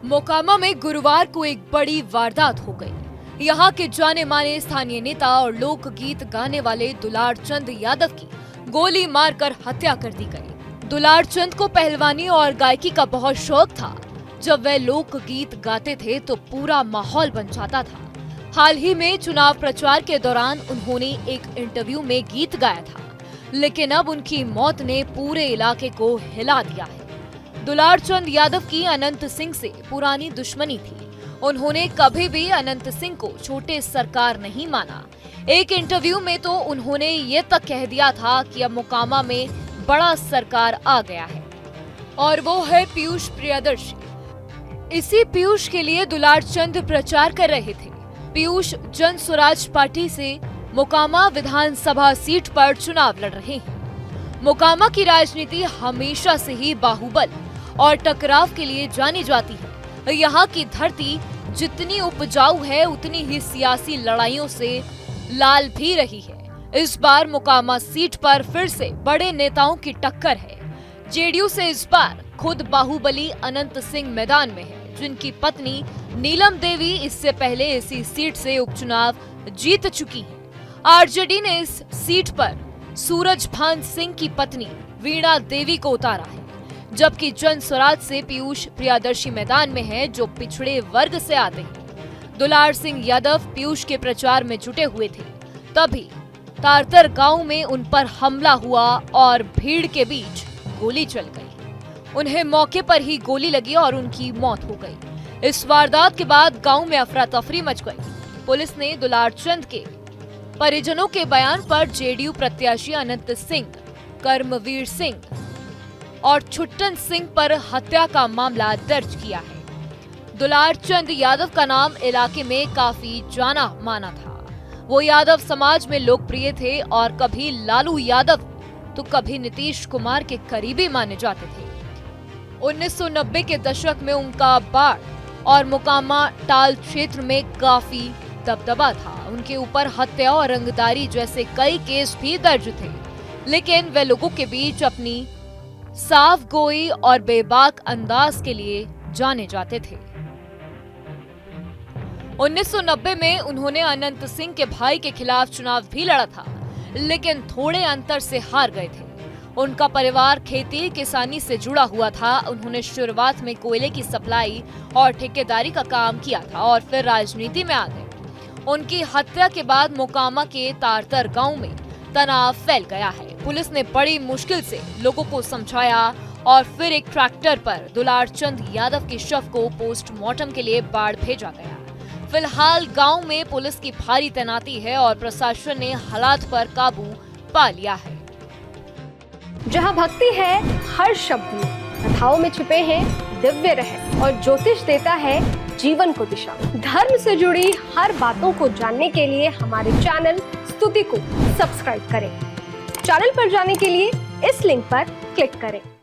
मोकामा में गुरुवार को एक बड़ी वारदात हो गई। यहाँ के जाने माने स्थानीय नेता और लोकगीत गाने वाले दुलार चंद यादव की गोली मारकर हत्या कर दी गई। दुलार चंद को पहलवानी और गायकी का बहुत शौक था। जब वे लोकगीत गाते थे तो पूरा माहौल बन जाता था। हाल ही में चुनाव प्रचार के दौरान उन्होंने एक इंटरव्यू में गीत गाया था, लेकिन अब उनकी मौत ने पूरे इलाके को हिला दिया है। दुलार चंद यादव की अनंत सिंह से पुरानी दुश्मनी थी। उन्होंने कभी भी अनंत सिंह को छोटे सरकार नहीं माना। एक इंटरव्यू में तो उन्होंने ये तक कह दिया था कि अब मोकामा में बड़ा सरकार आ गया है और वो है पीयूष प्रियदर्शी। इसी पीयूष के लिए दुलार चंद प्रचार कर रहे थे। पीयूष जन स्वराज पार्टी से मोकामा विधानसभा सीट पर चुनाव लड़ रहे हैं। मोकामा की राजनीति हमेशा से ही बाहुबल और टकराव के लिए जानी जाती है। यहाँ की धरती जितनी उपजाऊ है उतनी ही सियासी लड़ाइयों से लाल भी रही है। इस बार मोकामा सीट पर फिर से बड़े नेताओं की टक्कर है। जेडीयू से इस बार खुद बाहुबली अनंत सिंह मैदान में है, जिनकी पत्नी नीलम देवी इससे पहले इसी सीट से उपचुनाव जीत चुकी हैं। आरजेडी ने इस सीट पर सूरजभान सिंह की पत्नी वीणा देवी को उतारा है, जबकि जन स्वराज से पीयूष प्रियदर्शी मैदान में है, जो पिछड़े वर्ग से आते हैं। दुलार सिंह यादव पीयूष के प्रचार में जुटे हुए थे, तभी तारतर गांव में उन पर हमला हुआ और भीड़ के बीच गोली चल गई। उन्हें मौके पर ही गोली लगी और उनकी मौत हो गई। इस वारदात के बाद गांव में अफरा तफरी मच गई। पुलिस ने दुलार चंद के परिजनों के बयान पर जेडीयू प्रत्याशी अनंत सिंह, कर्मवीर सिंह और छुट्टन सिंह पर हत्या का मामला दर्ज किया है। दुलार चंद यादव का नाम इलाके में काफी जाना माना था। वो यादव समाज में लोकप्रिय थे और कभी लालू यादव तो कभी नीतीश कुमार के करीबी माने जाते थे। 1990 के दशक में उनका बाढ़ और मोकामा टाल क्षेत्र में काफी दबदबा था। उनके ऊपर हत्या और रंगदारी जैसे कई केस भी दर्ज थे, लेकिन वे लोगों के बीच अपनी साफ गोई और बेबाक अंदाज के लिए जाने जाते थे। 1990 में उन्होंने अनंत सिंह के भाई के खिलाफ चुनाव भी लड़ा था, लेकिन थोड़े अंतर से हार गए थे। उनका परिवार खेती किसानी से जुड़ा हुआ था। उन्होंने शुरुआत में कोयले की सप्लाई और ठेकेदारी का काम किया था और फिर राजनीति में आ गए। उनकी हत्या के बाद मोकामा के तारतर गांव में तनाव फैल गया है। पुलिस ने बड़ी मुश्किल से लोगों को समझाया और फिर एक ट्रैक्टर पर दुलार चंद यादव के शव को पोस्टमार्टम के लिए बाढ़ भेजा गया। फिलहाल गांव में पुलिस की भारी तैनाती है और प्रशासन ने हालात पर काबू पा लिया है। जहां भक्ति है हर शब्द में, कथाओं में छुपे हैं दिव्य रहस्य और ज्योतिष देता है जीवन को दिशा। धर्म से जुड़ी हर बातों को जानने के लिए हमारे चैनल स्तुति को सब्सक्राइब करें। चैनल पर जाने के लिए इस लिंक पर क्लिक करें।